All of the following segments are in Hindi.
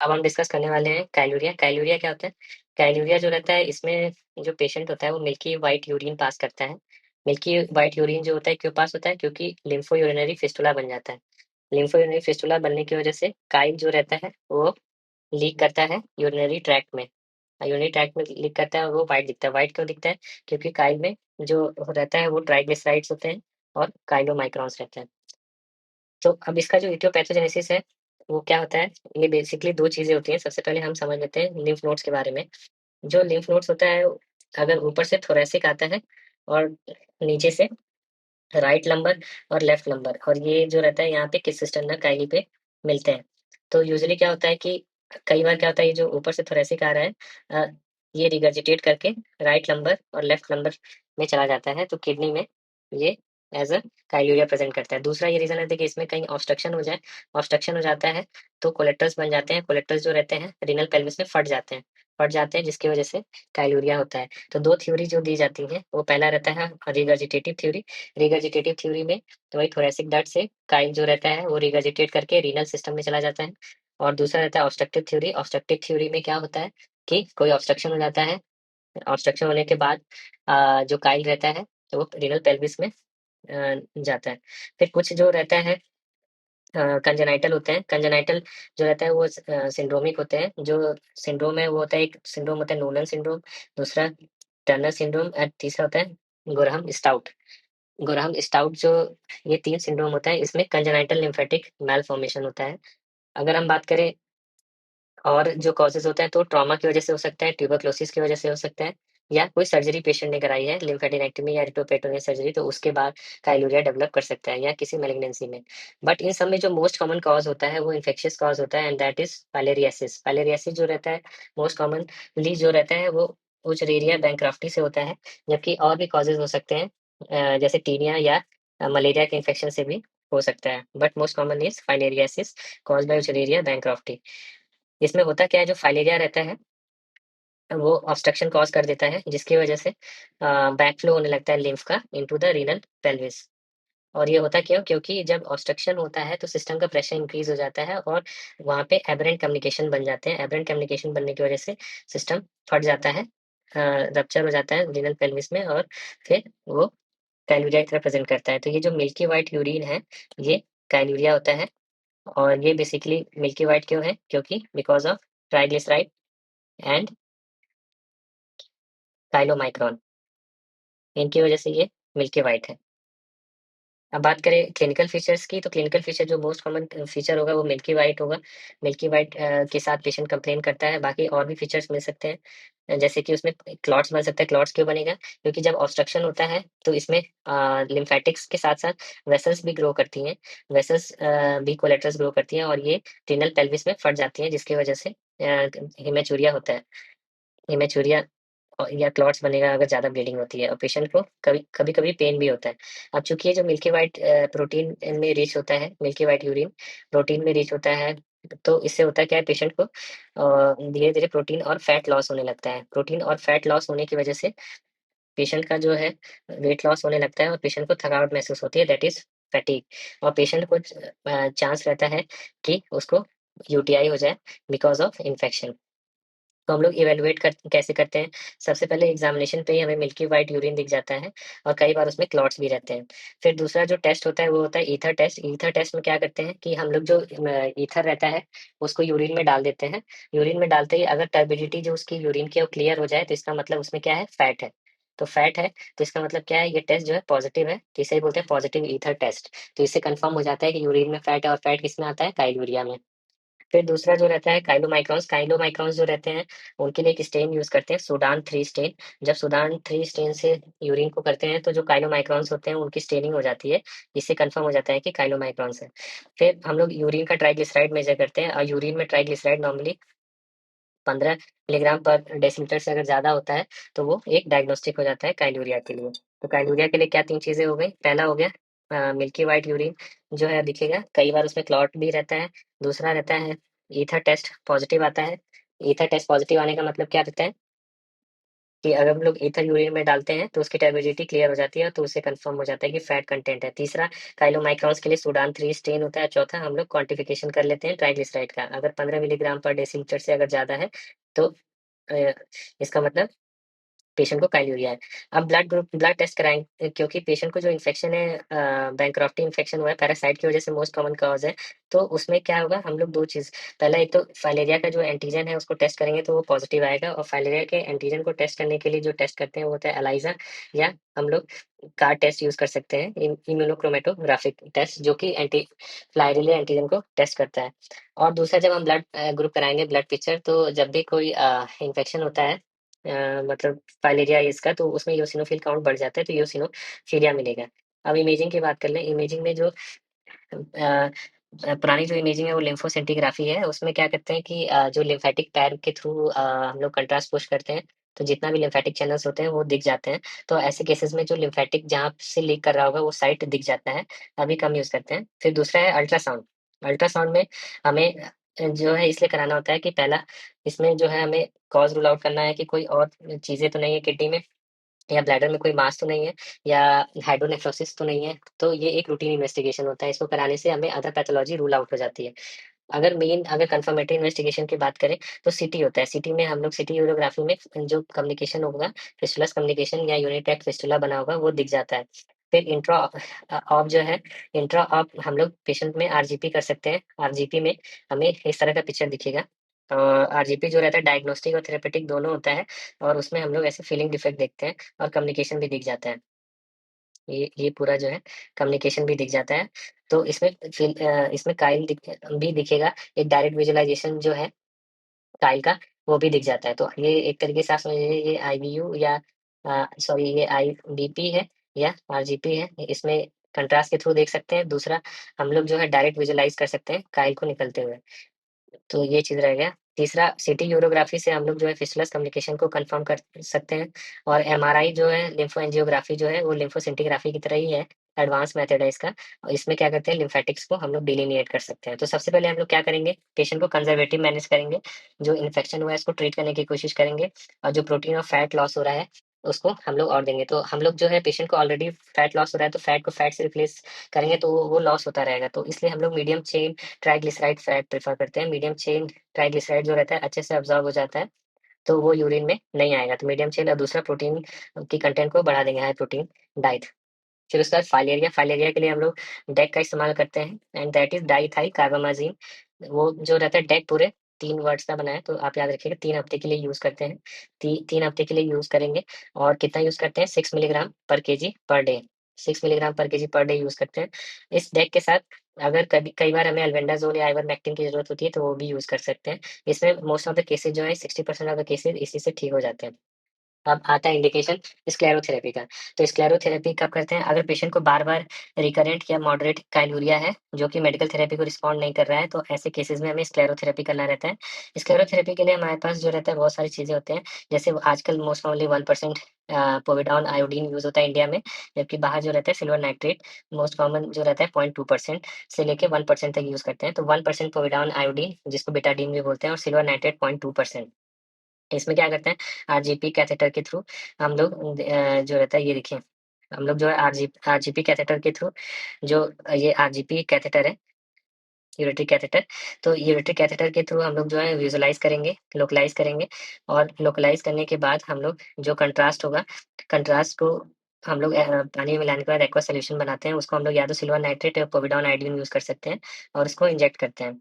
अब हम डिस्कस करने वाले हैं काइलूरिया। काइलूरिया क्या होता है? काइलूरिया जो रहता है इसमें जो पेशेंट होता है वो मिल्की व्हाइट यूरिन पास करता है। मिल्की व्हाइट यूरिन जो होता है क्यों पास होता है? क्योंकि लिम्फो यूरिनरी फिस्टुला बन जाता है। लिम्फो यूरिनरी फिस्टुला बनने की वजह से काइल जो रहता है वो लीक करता है यूरिनरी ट्रैक्ट में। यूरिनरी ट्रैक्ट में लीक करता है और वो व्हाइट दिखता है। व्हाइट क्यों दिखता है? क्योंकि काइल में जो रहता है वो ट्राइग्लिसराइड्स होते हैं और काइलोमाइक्रॉन्स रहते हैं। तो अब इसका जो इटियोपैथोजेनेसिस है, वो क्या होता है? ये बेसिकली 2 चीज़ें होती हैं। सबसे पहले हम समझ लेते हैं लिम्फ नोड्स के बारे में। जो लिम्फ नोड्स होता है, अगर ऊपर से थोरैसिक आता है और नीचे से राइट लंबर और लेफ्ट लंबर, और ये जो रहता है यहाँ पे किस सिस्टर्ना काइली पे मिलते हैं। तो यूजुअली क्या होता है कि कई बार क्या होता है, ये जो ऊपर से थोरैसिक आ रहा है ये रिगर्जिटेट करके राइट लंबर और लेफ्ट लंबर में चला जाता है, तो किडनी में ये एज अ काइल्यूरिया प्रेजेंट करता है। दूसरा ये रीजन है कि इसमें कहीं ऑब्स्ट्रक्शन हो जाए, ऑब्स्ट्रक्शन हो जाता है तो कोलेक्टर्स बन जाते हैं। कोलेक्टर्स जो रहते हैं रीनल पेल्विस में फट जाते हैं जिसकी वजह से काइल्यूरिया होता है। तो 2 थ्योरी जो दी जाती हैं, वो पहला रहता है रिगर्जिटेटिव थ्योरी। रिगर्जिटेटिव थ्योरी में तो वही थोरैसिक डक्ट से काइल जो रहता है वो रिगर्जिटेट करके रीनल सिस्टम में चला जाता है। और दूसरा रहता है ऑब्स्ट्रक्टिव थ्योरी। ऑब्स्ट्रक्टिव थ्योरी में क्या होता है कि कोई ऑब्स्ट्रक्शन हो जाता है, ऑब्स्ट्रक्शन होने के बाद जो काइल रहता है तो वो रीनल पेल्विस में जाता है। फिर कुछ जो रहता है कंजेनाइटल होते हैं। कंजेनाइटल जो रहता है वो सिंड्रोमिक होते हैं। जो सिंड्रोम है वो होता है, एक सिंड्रोम होता है नोलन सिंड्रोम, दूसरा टर्नर सिंड्रोम और तीसरा होता है गोरहम स्टाउट। गोरहम स्टाउट जो ये 3 सिंड्रोम होता है, इसमें कंजेनाइटल लिम्फेटिक मैलफॉर्मेशन होता है। अगर हम बात करें और जो कॉजेज़ होता है तो ट्रॉमा की वजह से हो सकता है, ट्यूबरक्लोसिस की वजह से हो सकता है, या कोई सर्जरी पेशेंट ने कराई है, लिम्फेडेनेक्टमी या एरिथ्रोपेक्टोमिया सर्जरी, तो उसके बाद काइलूरिया डेवलप कर सकता है या किसी मैलिग्नेंसी में। बट इन सब में जो मोस्ट कॉमन कॉज़ होता है वो इन्फेक्शियस कॉज़ होता है, and that is filariasis. Filariasis जो रहता है मोस्ट कॉमनली जो रहता है वो वुचरेरिया बैंक्रफ्टी से होता है, जबकि और भी कॉजेज़ हो सकते हैं जैसे टीनिया या मलेरिया के इन्फेक्शन से भी हो सकता है। But most common is filariasis caused by Wuchereria bancrofti. इसमें होता क्या है, जो फाइलेरिया रहता है वो ऑब्स्ट्रक्शन कॉज कर देता है जिसकी वजह से बैक फ्लो होने लगता है लिम्फ का इनटू द रीनल पेल्विस। और ये होता क्यों? क्योंकि जब ऑब्स्ट्रक्शन होता है तो सिस्टम का प्रेशर इंक्रीज हो जाता है और वहाँ पे एबरेंट कम्युनिकेशन बन जाते हैं। एबरेंट कम्युनिकेशन बनने की वजह से सिस्टम फट जाता है, रप्चर हो जाता है रीनल पेल्विस में, और फिर वो काइलूरिया की तरह प्रेजेंट करता है। तो ये जो मिल्की व्हाइट यूरिन है ये काइलूरिया होता है। और ये बेसिकली मिल्की व्हाइट क्यों है? क्योंकि बिकॉज ऑफ ट्राइग्लिसराइड एंड काइलोमाइक्रॉन, इनकी वजह से ये मिल्की व्हाइट है। अब बात करें क्लिनिकल फीचर्स की, तो क्लिनिकल फीचर जो मोस्ट कॉमन फीचर होगा वो मिल्की व्हाइट होगा। मिल्की व्हाइट के साथ पेशेंट कंप्लेन करता है। बाकी और भी फीचर्स मिल सकते हैं, जैसे कि उसमें क्लॉट्स बन सकता है। क्लॉट्स क्यों बनेगा? क्योंकि जब ऑब्स्ट्रक्शन होता है तो इसमें लिम्फेटिक्स के साथ-साथ वेसल्स भी ग्रो करती हैं। वेसल्स भी कोलेट्रस ग्रो करती हैं और ये रीनल पेल्विस में फट जाती हैं जिसकी वजह से हेमेचूरिया होता है। हेमेचूरिया या क्लॉट्स बनेगा अगर ज़्यादा ब्लीडिंग होती है, और पेशेंट को कभी-कभी पेन भी होता है। अब चूँकि ये जो मिल्की व्हाइट प्रोटीन इनमें रिच होता है, मिल्की व्हाइट यूरिन प्रोटीन में रिच होता है, तो इससे होता क्या है, पेशेंट को धीरे-धीरे प्रोटीन और फैट लॉस होने लगता है। प्रोटीन और फैट लॉस होने की वजह से पेशेंट का जो है वेट लॉस होने लगता है और पेशेंट को थकावट महसूस होती है, दैट इज़ फैटीग। और पेशेंट को चांस रहता है कि उसको यूटीआई हो जाए बिकॉज़ ऑफ इन्फेक्शन। तो हम लोग इवैल्यूएट कैसे करते हैं? सबसे पहले एग्ज़ामिनेशन पे ही हमें मिल्की व्हाइट यूरिन दिख जाता है और कई बार उसमें क्लॉट्स भी रहते हैं। फिर दूसरा जो टेस्ट होता है वो होता है ईथर टेस्ट। ईथर टेस्ट में क्या करते हैं कि हम लोग जो ईथर रहता है उसको यूरिन में डाल देते हैं। यूरिन में डालते ही अगर टर्बिडिटी जो उसकी यूरिन की है वो क्लियर हो जाए तो इसका मतलब उसमें क्या है? फैट है। तो फैट है तो इसका मतलब क्या है? ये टेस्ट जो है पॉज़िटिव है, तो इसे ही बोलते हैं पॉज़िटिव ईथर टेस्ट। तो इससे कन्फर्म हो जाता है कि यूरिन में फैट है, और फैट किसमें आता है? काइलूरिया में। फिर दूसरा जो रहता है काइलोमाइक्रॉन्स। काइलोमाइक्रॉन्स जो रहते हैं उनके लिए एक स्टेन यूज़ करते हैं, सूडान 3 स्टेन। जब सूडान 3 स्टेन से यूरिन को करते हैं तो जो काइलोमाइक्रॉन्स होते हैं उनकी स्टेनिंग हो जाती है, जिससे कन्फर्म हो जाता है कि काइलोमाइक्रॉन्स है। फिर हम लोग यूरिन का ट्राइग्लिसराइड मेज़र करते हैं, और यूरिन में ट्राइग्लिसराइड नॉर्मली 15 मिलीग्राम पर डेसीलीटर से अगर ज़्यादा होता है तो वो एक डायग्नोस्टिक हो जाता है काइलूरिया के लिए। तो काइलूरिया के लिए क्या 3 चीज़ें हो गई? पहला हो गया मिल्की व्हाइट यूरिन जो है दिखेगा, कई बार उसमें क्लॉट भी रहता है। दूसरा रहता है ईथर टेस्ट पॉज़िटिव आता है। ईथर टेस्ट पॉज़िटिव आने का मतलब क्या रहता है? कि अगर हम लोग ईथर यूरिन में डालते हैं तो उसकी टर्बिडिटी क्लियर हो जाती है, तो उससे कंफर्म हो जाता है कि फैट कंटेंट है। तीसरा, काइलोमाइक्रॉन्स के लिए सूडान 3 स्टेन होता है। चौथा, हम लोग क्वांटिफिकेशन कर लेते हैं ट्राइग्लिसराइड का। अगर 15 मिलीग्राम पर डेसीलीटर से अगर ज़्यादा है तो अ, इसका मतलब पेशेंट को काइल्यूरिया है। अब ब्लड टेस्ट कराएँगे क्योंकि पेशेंट को जो इन्फेक्शन है बैंक्रॉफ्टी इन्फेक्शन हुआ है, पैरासाइट की वजह से मोस्ट कॉमन कॉज़ है। तो उसमें क्या होगा, हम लोग 2 चीज़, पहला एक तो फाइलेरिया का जो एंटीजन है उसको टेस्ट करेंगे तो वो पॉज़िटिव आएगा, और फाइलेरिया के एंटीजन को टेस्ट करने के लिए जो टेस्ट करते हैं वो होता है एलाइज़ा, या हम लोग कार्ड टेस्ट यूज़ कर सकते हैं, इम्यूनोक्रोमैटोग्राफिक टेस्ट, जो कि फाइलेरिया एंटीजन को टेस्ट करता है। और दूसरा, जब हम ब्लड ग्रुप कराएँगे, ब्लड पिक्चर, तो जब भी कोई इन्फेक्शन होता है मतलब फाइलेरिया इसका, तो उसमें इओसिनोफिल काउंट बढ़ जाता है, तो इओसिनोफिलिया मिलेगा। अब इमेजिंग की बात कर लें, इमेजिंग में जो पुरानी जो इमेजिंग है वो लिम्फोसिंटिग्राफी है। उसमें क्या करते हैं कि जो लिम्फैटिक पैर के थ्रू हम लोग कंट्रास्ट पुश करते हैं, तो जितना भी लिम्फैटिक चैनल्स होते हैं वो दिख जाते हैं। तो ऐसे केसेस में जो लिम्फैटिक जहाँ से लीक कर रहा होगा वो साइट दिख जाता है, अभी कम यूज़ करते हैं। फिर दूसरा है अल्ट्रासाउंड। अल्ट्रासाउंड में हमें जो है इसलिए कराना होता है कि पहला, इसमें जो है हमें कॉज़ रूल आउट करना है कि कोई और चीज़ें तो नहीं है किडनी में, या ब्लैडर में कोई मास तो नहीं है, या हाइड्रोनेफ्रोसिस तो नहीं है। तो ये एक रूटीन इन्वेस्टिगेशन होता है, इसको कराने से हमें अदर पैथोलॉजी रूल आउट हो जाती है। अगर कंफर्मेटरी इन्वेस्टिगेशन की बात करें तो सीटी होता है। सीटी में हम लोग सीटी यूरोग्राफी में जो कम्युनिकेशन होगा, फिस्टुलस कम्युनिकेशन या यूनिट्रैक्ट फिस्टुला बना होगा वो दिख जाता है। फिर इंट्रा ऑप जो है, इंट्रा ऑप हम लोग पेशेंट में आरजीपी कर सकते हैं। आरजीपी में हमें इस तरह का पिक्चर दिखेगा। आरजीपी जो रहता है डायग्नोस्टिक और थेरेपेटिक दोनों होता है, और उसमें हम लोग ऐसे फीलिंग डिफेक्ट देखते हैं और कम्युनिकेशन भी दिख जाता है। ये पूरा जो है कम्युनिकेशन भी दिख जाता है। तो इसमें काइल भी दिखेगा, एक डायरेक्ट विजुअलाइज़ेशन जो है काइल का, वो भी दिख जाता है। तो ये एक तरीके से आप समझ लीजिए ये आईवीयू या सॉरी ये आईबीपी है या आरजीपी है। इसमें कंट्रास्ट के थ्रू देख सकते हैं। दूसरा, हम लोग जो है डायरेक्ट विजुअलाइज़ कर सकते हैं काइल को निकलते हुए। तो ये चीज़ रह गया। तीसरा, सिटी यूरोग्राफी से हम लोग जो है फिस्टुलस कम्युनिकेशन को कन्फर्म कर सकते हैं, और एमआरआई जो है लिम्फोएंजियोग्राफी जो है वो लिम्फोसिंटिग्राफी की तरह ही है, एडवांस मेथड है इसका। और इसमें क्या करते हैं, लिम्फैटिक्स को हम लोग डिलिनिएट कर सकते हैं। तो सबसे पहले हम लोग क्या करेंगे, पेशेंट को कंज़र्वेटिव मैनेज करेंगे, जो इन्फेक्शन हुआ है इसको ट्रीट करने की कोशिश करेंगे, और जो प्रोटीन और फैट लॉस हो रहा है उसको हम लोग और देंगे। तो हम लोग जो है पेशेंट को ऑलरेडी फैट लॉस हो रहा है, तो फैट को फैट से रिप्लेस करेंगे तो वो लॉस होता रहेगा। तो इसलिए हम लोग medium chain triglyceride fat prefer करते हैं। मीडियम चेन ट्राइग्लिसराइड जो रहता है अच्छे से अब्ज़ॉर्ब हो जाता है, तो वो यूरिन में नहीं आएगा। तो मीडियम चेन, और दूसरा प्रोटीन की कंटेंट को बढ़ा देंगे, हाई प्रोटीन डाइट। फिर उसके बाद फाइलेरिया, फाइलेरिया के लिए हम लोग डेक का इस्तेमाल करते हैं, एंड दैट इज़ डाइथाइलकार्बामाज़िन। वो जो रहता है डेक पूरे 3 वर्ड्स का बना है, तो आप याद रखिएगा 3 हफ्ते के लिए यूज़ करते हैं। 3 हफ्ते के लिए यूज़ करेंगे, और कितना यूज़ करते हैं, 6 मिलीग्राम पर केजी पर डे। 6 मिलीग्राम पर केजी पर डे यूज़ करते हैं। इस डेक के साथ अगर कभी कई बार हमें अल्बेंडाज़ोल या आइवरमेक्टिन की ज़रूरत होती है, तो वो भी यूज़ कर सकते हैं। इसमें मोस्ट ऑफ द केसेज़ जो है 60% ऑफ द केसेज़ इसी से ठीक हो जाते हैं। अब आता है इंडिकेशन स्क्लेरोथेरेपी का। तो स्क्लेरोथेरेपी कब करते हैं? अगर पेशेंट को बार-बार रिकरेंट या मॉडरेट काइलूरिया है, जो कि मेडिकल थेरेपी को रिस्पॉन्ड नहीं कर रहा है, तो ऐसे केसेज़ में हमें स्क्लेरोथेरेपी करना रहता है। स्क्लेरोथेरेपी के लिए हमारे पास जो रहता है बहुत सारी चीज़ें होते हैं, जैसे वो आजकल मोस्ट कॉमनली 1% पोविडॉन आयोडीन यूज़ होता है इंडिया में, जबकि बाहर जो रहता है सिल्वर नाइट्रेट मोस्ट कॉमन जो रहता है 0.2% से लेके 1% तक यूज़ करते हैं। तो 1% पोविडॉन आयोडीन, जिसको बेटाडीन भी बोलते हैं, और सिल्वर नाइट्रेट 0.2%। इसमें क्या करते हैं, आरजीपी कैथेटर के थ्रू हम लोग जो रहता है ये देखिए, हम लोग जो है आरजीपी कैथेटर के थ्रू जो ये आरजीपी कैथेटर है, यूरेट्रिक कैथेटर, तो यूरेट्रिक कैथेटर के थ्रू हम लोग जो है विजुअलाइज़ करेंगे, लोकलाइज़ करेंगे, और लोकलाइज़ करने के बाद हम लोग जो कंट्रास्ट होगा, कंट्रास्ट को हम लोग पानी में मिलाने के बाद एक्वा सॉल्यूशन बनाते हैं, उसको हम लोग या तो सिल्वर नाइट्रेट या पोविडॉन आयोडीन यूज़ कर सकते हैं, और उसको इंजेक्ट करते हैं।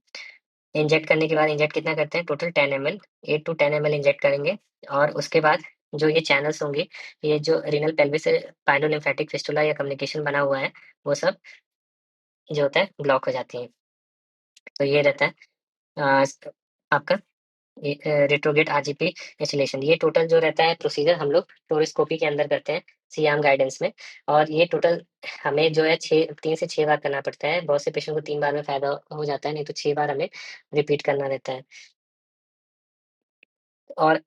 इंजेक्ट करने के बाद इंजेक्ट कितना करते हैं, total 10 ML, 8 to 10 ML inject करेंगे, और उसके बाद जो ये चैनल्स होंगे, ये जो रीनल पेल्विस से पाइलोलिम्फेटिक फिस्टुला या कम्युनिकेशन बना हुआ है, वो सब जो होता है ब्लॉक हो जाती हैं। तो ये रहता है आपका रेट्रोग्रेड आरजीपी एसिलेशन। ये टोटल जो रहता है प्रोसीजर हम लोग फ्लोरोस्कोपी के अंदर करते हैं, सियाम गाइडेंस में, और ये टोटल हमें जो है 3 से 6 बार करना पड़ता है। बहुत से पेशेंट को 3 बार में फ़ायदा हो जाता है, नहीं तो 6 बार हमें रिपीट करना रहता है। और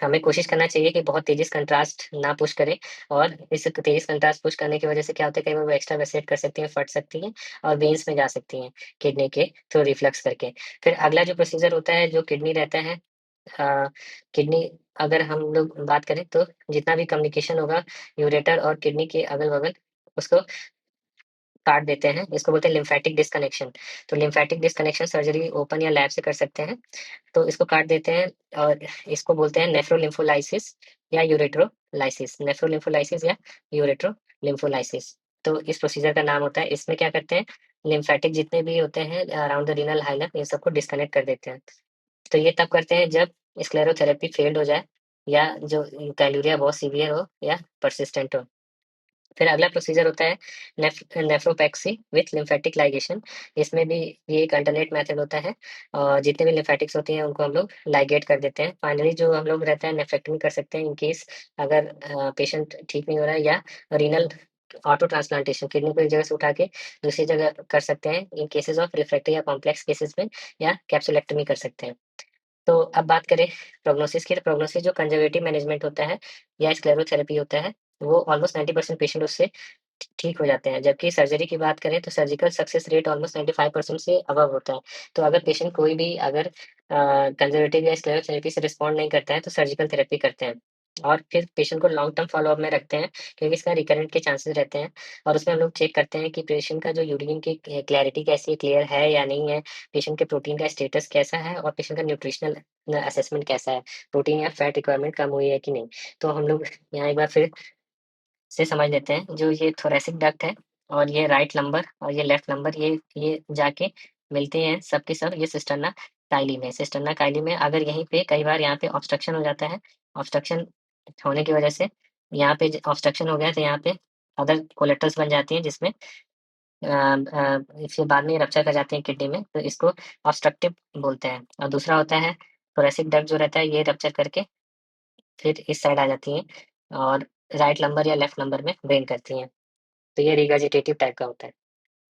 हमें कोशिश करना चाहिए कि बहुत तेज़ी से कंट्रास्ट ना पुश करें, और इस तेज़ कंट्रास्ट पुश करने की वज़ह से क्या होता है, कई बार वो एक्स्ट्रा वेसेट कर सकती हैं, फट सकती हैं, और वेन्स में जा सकती हैं, किडनी के थ्रू रिफ्लक्स करके। फिर अगला जो प्रोसीजर होता है, जो किडनी रहता है, अ, किडनी अगर हम लोग बात करें तो जितना भी कम्युनिकेशन होगा यूरेटर और किडनी के अगल-बगल उसको काट देते हैं, इसको बोलते हैं लिम्फैटिक डिस्कनेक्शन। तो लिम्फैटिक डिस्कनेक्शन सर्जरी ओपन या लैब से कर सकते हैं, तो इसको काट देते हैं और इसको बोलते हैं नेफ्रोलिम्फोलाइसिस या यूरेट्रोलाइसिस, नेफ्रोलिम्फोलाइसिस या यूरेट्रोलिम्फोलाइसिस। तो इस प्रोसीजर का नाम होता है, इसमें क्या करते हैं, लिम्फैटिक जितने भी होते हैं अराउंड द रीनल हाइलम इन सबको डिस्कनेक्ट कर देते हैं। तो ये तब करते हैं जब स्क्लेरोथेरेपी फेल्ड हो जाए या जो कैलूरिया बहुत सीवियर हो या परसिस्टेंट हो। फिर अगला प्रोसीजर होता है नेफ्रोपैक्सी विथ लिम्फेटिक लाइगेशन। इसमें भी ये एक अल्टरनेट मेथड होता है और जितने भी लिम्फेटिक्स होती हैं उनको हम लोग लाइगेट कर देते हैं। फाइनली जो हम लोग रहता है नेफ्रेक्टमी कर सकते हैं इन केस अगर पेशेंट ठीक नहीं हो रहा है या रीनल ऑटो ट्रांसप्लांटेशन किडनी को एक जगह से उठा के दूसरी जगह कर सकते हैं इन केसेस ऑफ रिफ्रैक्टरी या कॉम्प्लेक्स केसेस में या कैप्सुलेक्टमी कर सकते हैं। तो अब बात करें प्रोग्नोसिस की, तो प्रोग्नोसिस जो कंजर्वेटिव मैनेजमेंट होता है या स्क्लेरोथेरेपी होता है, वो ऑलमोस्ट 90% पेशेंट उससे ठीक हो जाते हैं। जबकि सर्जरी की बात करें तो सर्जिकल सक्सेस रेट ऑलमोस्ट 95% से अबव होता है। तो अगर पेशेंट कोई भी अगर कंजर्वेटिव या स्क्लेरोथेरेपी से रिस्पॉन्ड नहीं करता है तो सर्जिकल थेरेपी करते हैं। और फिर पेशेंट को लॉन्ग टर्म फ़ॉलो-अप में रखते हैं क्योंकि इसका रिकरेंट के चांसेस रहते हैं और उसमें हम लोग चेक करते हैं कि पेशेंट का जो यूरिन की क्लैरिटी कैसी है, क्लियर है या नहीं है, पेशेंट के प्रोटीन का स्टेटस कैसा है और पेशेंट का न्यूट्रिशनल असेसमेंट कैसा है, प्रोटीन या फैट रिक्वायरमेंट कम हुई है कि नहीं। तो हम लोग यहाँ एक बार फिर से समझ लेते हैं, जो ये थोरैसिक डक्ट है और ये राइट लंबर और ये लेफ्ट लंबर ये जाके मिलते हैं सब के सब ये सिस्टर्ना काइली में। सिस्टर्ना काइली में अगर यहीं पे कई बार यहाँ पे ऑब्स्ट्रक्शन हो जाता है, ऑब्स्ट्रक्शन होने की वजह से यहाँ पे ज ऑब्स्ट्रक्शन हो गया तो यहाँ पे अदर कोलेट्रल्स बन जाती हैं जिसमें फिर बाद में रप्चर कर जाते हैं किडनी में, तो इसको ऑब्स्ट्रक्टिव बोलते हैं। और दूसरा होता है थोरैसिक डक्ट जो रहता है ये रप्चर करके फिर इस साइड आ जाती हैं और राइट लंबर या लेफ्ट लंबर में ड्रेन करती हैं। तो ये रिगर्जिटेटिव टाइप का होता है।